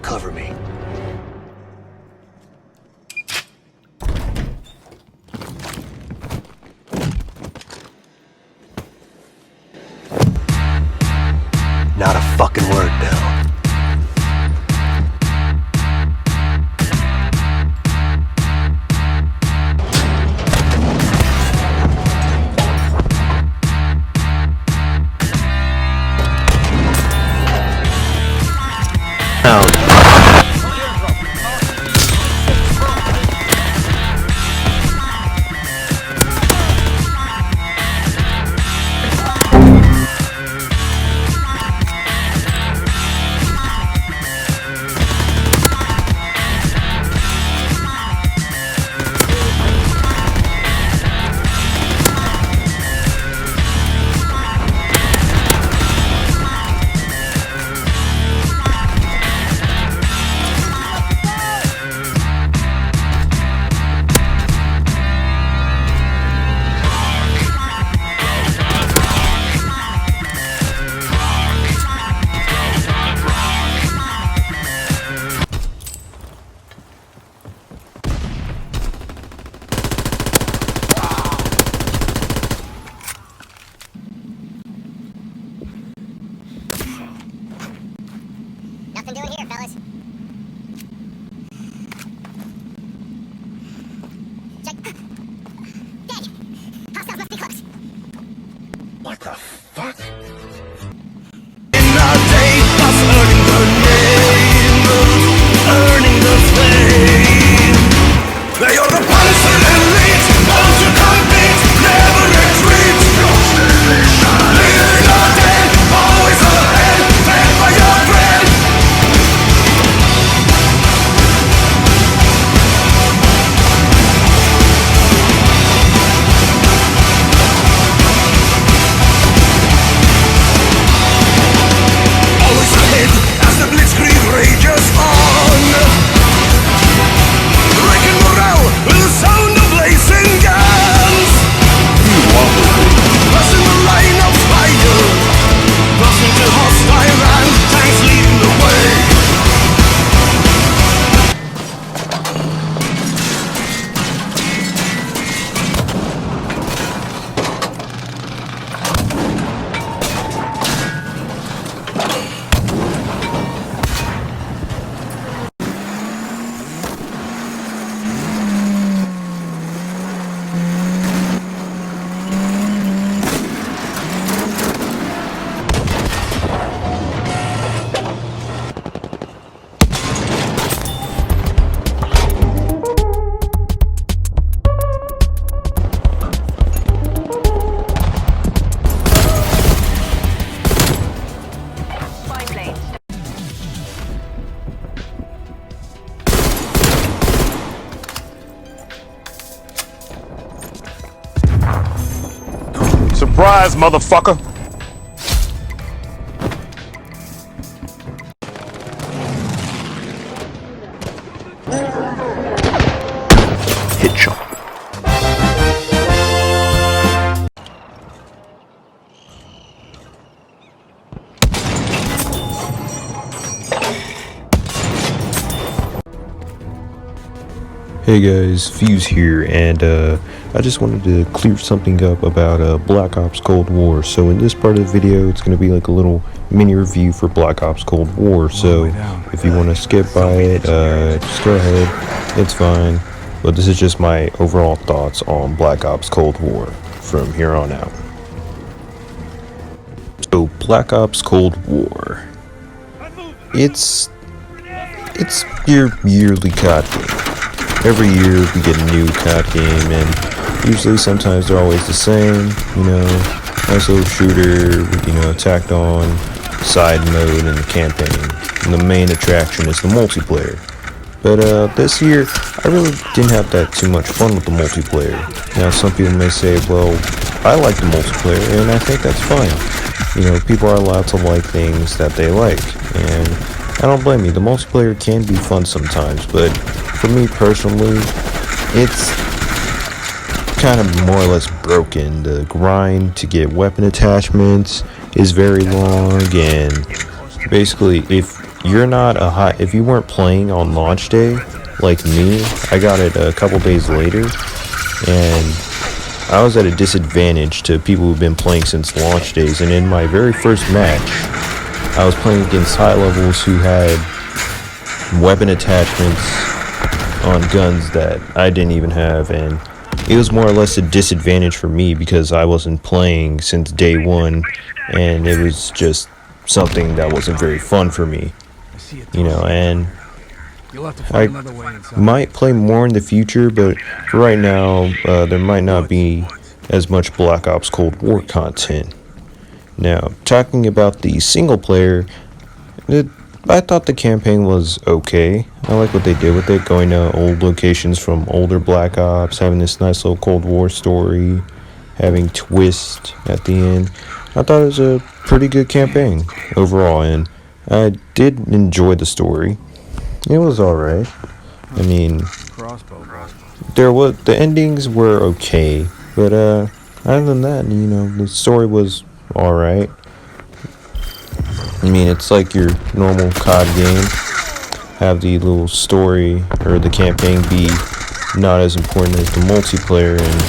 cover me. Not a fucking word, Bill. Nothing doing here, fellas. Check. Dead. Hostiles must be close. What the fuck? They are the punishment elite, those who compete, never retreat. Living or dead, always ahead, fed by your dread. Always ahead, as the blitzkrieg rages on. Wrecking morale with the sound of blazing guns. Crossing the line of fire, crossing to hostile land, tanks leading the way. Surprise, motherfucker! Headshot. Hey guys, Fuse here, and I just wanted to clear something up about Black Ops Cold War. So in this part of the video, it's going to be like a little mini review for Black Ops Cold War. So if you want to skip by it, just go ahead, it's fine. But this is just my overall thoughts on Black Ops Cold War from here on out. So Black Ops Cold War, it's your yearly COD game. Every year we get a new COD game, and usually sometimes they're always the same, you know, nice little shooter with, you know, tacked on side mode and the campaign. And the main attraction is the multiplayer. But this year, I really didn't have that too much fun with the multiplayer. Now some people may say, well, I like the multiplayer, and I think that's fine. You know, people are allowed to like things that they like, and I don't blame you. The multiplayer can be fun sometimes, but for me personally, it's kind of more or less broken. The grind to get weapon attachments is very long, and basically if you're not a high, if you weren't playing on launch day like me, I got it a couple days later, and I was at a disadvantage to people who've been playing since launch days. And in my very first match, I was playing against high levels who had weapon attachments on guns that I didn't even have, and it was more or less a disadvantage for me because I wasn't playing since day one, and it was just something that wasn't very fun for me, you know. And I might play more in the future, but for right now, there might not be as much Black Ops Cold War content. Now, talking about the single player, I thought the campaign was okay. I like what they did with it, going to old locations from older Black Ops, having this nice little Cold War story, having twist at the end. I thought it was a pretty good campaign overall, and I did enjoy the story. It was alright. I mean, the endings were okay, but other than that, you know, the story was alright. I mean, it's like your normal COD game. Have the little story or the campaign be not as important as the multiplayer, and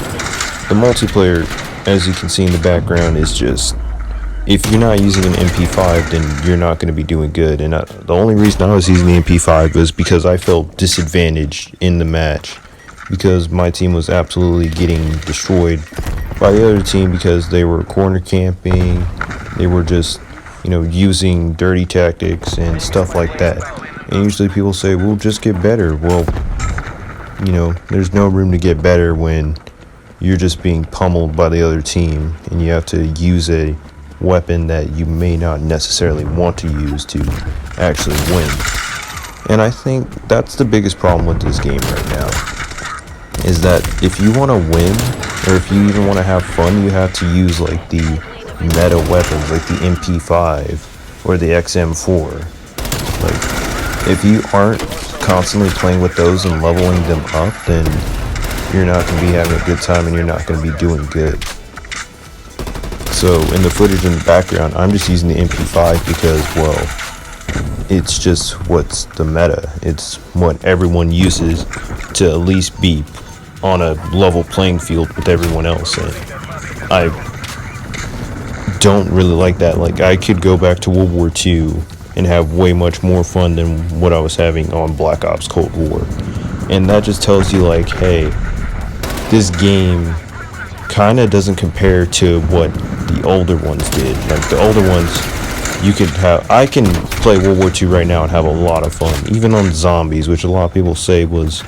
the multiplayer, as you can see in the background, is just, if you're not using an MP5, then you're not going to be doing good. And the only reason I was using the MP5 was because I felt disadvantaged in the match, because my team was absolutely getting destroyed by the other team because they were corner camping, they were just, you know, using dirty tactics and stuff like that. And usually people say, we'll just get better. Well, you know, there's no room to get better when you're just being pummeled by the other team, and you have to use a weapon that you may not necessarily want to use to actually win. And I think that's the biggest problem with this game right now, is that if you want to win, or if you even want to have fun, you have to use like the meta weapons, like the MP5 or the XM4. Like, if you aren't constantly playing with those and leveling them up, then you're not going to be having a good time, and you're not going to be doing good. So in the footage in the background, I'm just using the MP5 because, well, it's just what's the meta. It's what everyone uses to at least be on a level playing field with everyone else. And I don't really like that. Like, I could go back to World War II and have way much more fun than what I was having on Black Ops Cold War. And that just tells you, like, hey, this game kind of doesn't compare to what the older ones did. Like, the older ones, you could have, I can play World War II right now and have a lot of fun, even on zombies, which a lot of people say was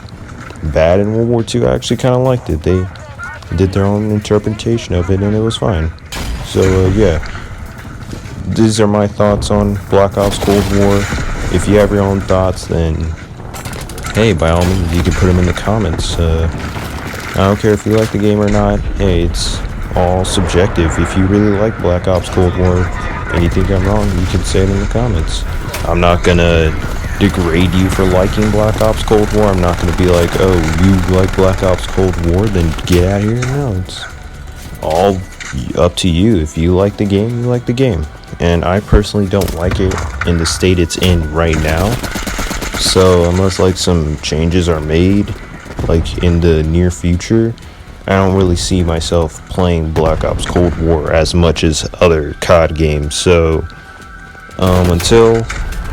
bad in World War II. I actually kind of liked it. They did their own interpretation of it, and it was fine. So yeah, these are my thoughts on Black Ops Cold War. If you have your own thoughts, then hey, by all means, you can put them in the comments. I don't care if you like the game or not. Hey, it's all subjective. If you really like Black Ops Cold War and you think I'm wrong, you can say it in the comments. I'm not gonna degrade you for liking Black Ops Cold War. I'm not gonna be like, oh, you like Black Ops Cold War, then get out of here. No, it's all up to you. If you like the game, you like the game. And I personally don't like it in the state it's in right now. So unless like some changes are made, like in the near future, I don't really see myself playing Black Ops Cold War as much as other COD games. So until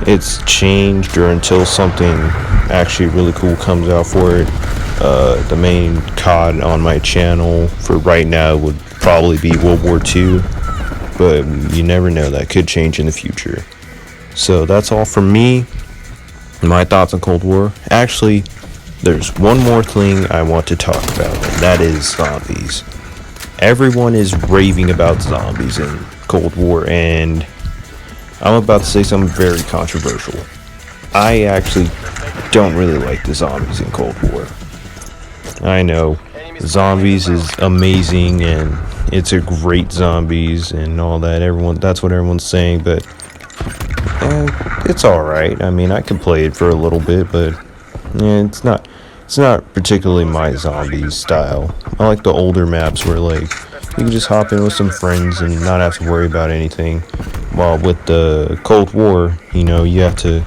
it's changed, or until something actually really cool comes out for it, the main COD on my channel for right now would probably be World War II, but you never know, that could change in the future. So that's all from me, my thoughts on Cold War. Actually, there's one more thing I want to talk about, and that is zombies. Everyone is raving about zombies in Cold War, and I'm about to say something very controversial. I actually don't really like the zombies in Cold War. I know zombies is amazing and it's a great zombies and all that. That's what everyone's saying, but it's alright. I mean, I can play it for a little bit, but it's not particularly my zombies style. I like the older maps where like you can just hop in with some friends and not have to worry about anything. Well, with the Cold War, you know, you have to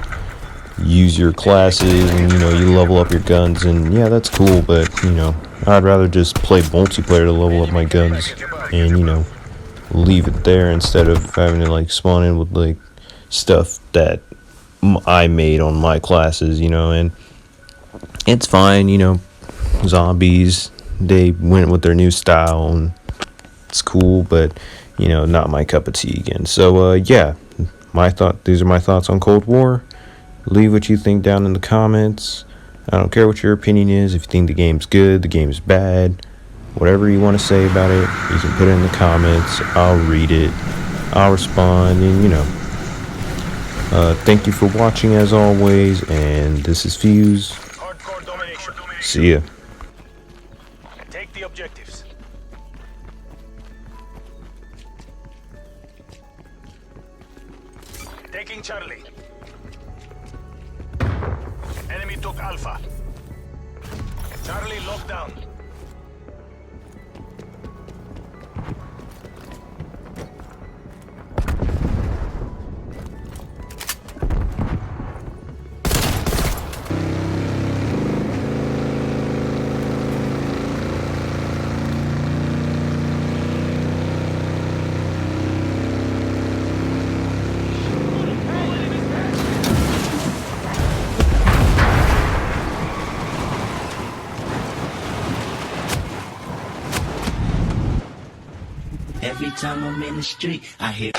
use your classes and, you know, you level up your guns, and yeah, that's cool, but, you know, I'd rather just play multiplayer to level up my guns and, you know, leave it there instead of having to, like, spawn in with, like, stuff that I made on my classes, you know, and it's fine, you know, zombies, they went with their new style, and it's cool, but, you know, not my cup of tea again. So, yeah, these are my thoughts on Cold War. Leave what you think down in the comments. I don't care what your opinion is. If you think the game's good, the game's bad, whatever you want to say about it, you can put it in the comments. I'll read it, I'll respond, and, you know, thank you for watching as always, and this is Fuse. Hardcore domination. See ya. Take the objectives. Taking Charlie. Enemy took Alpha. Charlie locked down. Every time I'm in the street, I hear.